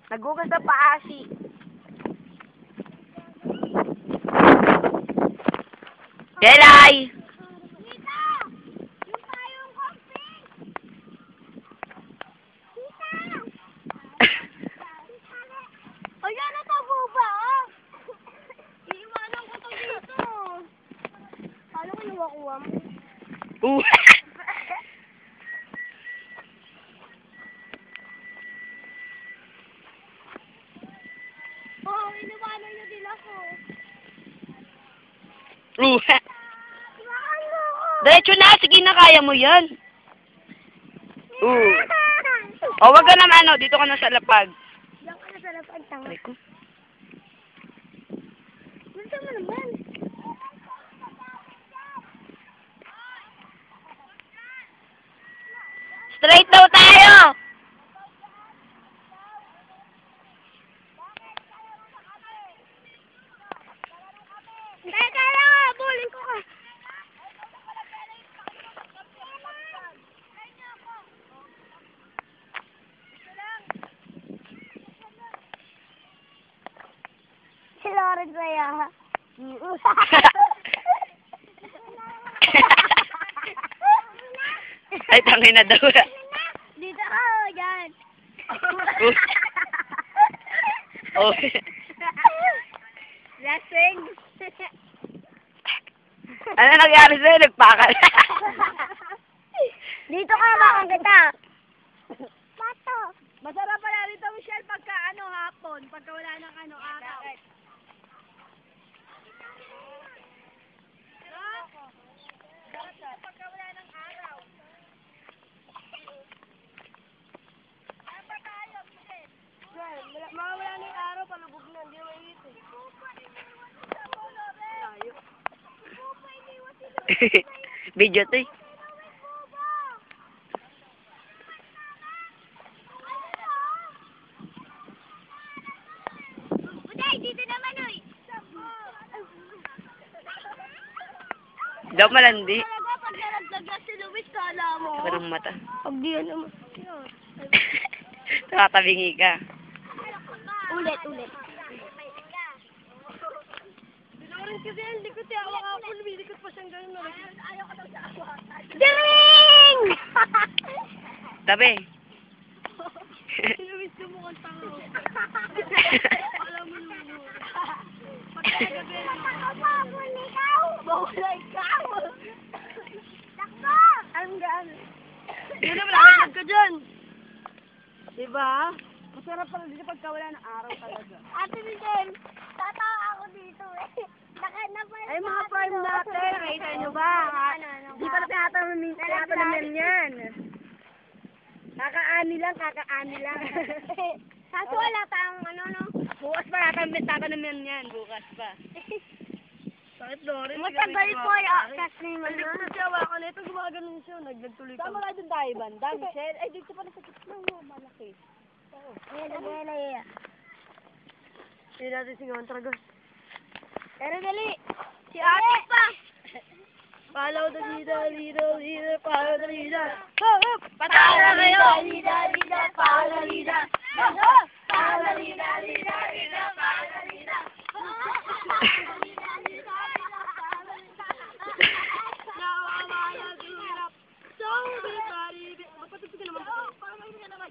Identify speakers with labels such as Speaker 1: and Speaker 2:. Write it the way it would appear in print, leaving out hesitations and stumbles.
Speaker 1: Nagugas na paasi. Delay!
Speaker 2: Tita! Yung payong coffee! Tita! Ayan na to, buba, ah! Iiwanan ko to dito. Paano ko nawakuha mo? Oh, iniwanan niyo din ako.
Speaker 1: Diretso na, sige na, kaya mo yan. O, wag ka naman, dito ka na sa lapag.
Speaker 2: Diyan ka na sa lapag, tanga.
Speaker 1: Aray ko.
Speaker 2: Gusto mo naman.
Speaker 1: Straight daw tayo!
Speaker 2: Teka lang, habulin ko ka. Si Lauren Raya.
Speaker 1: Ay, tangin na daw.
Speaker 2: Dito ka, dyan.
Speaker 1: Oh.
Speaker 2: Lasing.
Speaker 1: Ano nangyari sa'yo? Nagpakal.
Speaker 2: Dito ka, bakang kita. Pato.
Speaker 3: Masarap pala rito, Michelle, pagka hapon, pagka wala ng araw. Pagka wala ng araw. Dapat tayo, Michelle. Mawala na yung araw, palubog na, hindi naman ito.
Speaker 1: Video to eh.
Speaker 2: Uday, dito naman, uy.
Speaker 1: Daw malandi.
Speaker 2: Talaga, pag naragdagan si Luis, kala mo.
Speaker 1: Parang mata.
Speaker 2: Pag di yan naman.
Speaker 1: Nakatabingi ka.
Speaker 2: Ulit, ulit.
Speaker 3: Binorin kasi yan, likot eh. Awak ako, lumilikot pa siyang gano'n. Ayaw ka daw sa awak.
Speaker 2: Diring!
Speaker 1: Tabi.
Speaker 3: Si Luis lumukhang tanga. Alam mo naman. Pagkagabi.
Speaker 2: Bawal ikaw!
Speaker 3: Bawal ikaw!
Speaker 2: Takbo!
Speaker 3: Ang gaan. Yun naman, nakakad ka dyan. Diba? Masarap pala dito pagka wala ng araw talaga.
Speaker 2: Ate Michelle, tatawa ako dito eh.
Speaker 3: Ay, mga farm natin. Nakita nyo ba? Di pa na tinatanamin yan. Kakaani lang.
Speaker 2: Kaso wala tayong no?
Speaker 3: Bukas pa tatanamin yan. Bukas pa. Sakit Doris.
Speaker 2: Matagal po yung access ni
Speaker 3: Hindi ko na siya hawakan na ito. Gumaganon siya. Nagtuloy ka. Saan wala dun tayo, banda, Michelle? Ay, dito pala sa kitna mo. Malaki.
Speaker 2: Ayan.
Speaker 3: Hindi natin singawan tragos.
Speaker 2: Pero dali.
Speaker 3: Si ate pa! Follow the leader, follow the leader. Hop, hop! Patala kayo!
Speaker 2: Leader, follow the leader.
Speaker 3: Follow the leader, follow the leader. So, everybody... Magpatugtog ka naman. Para mahinig ka naman.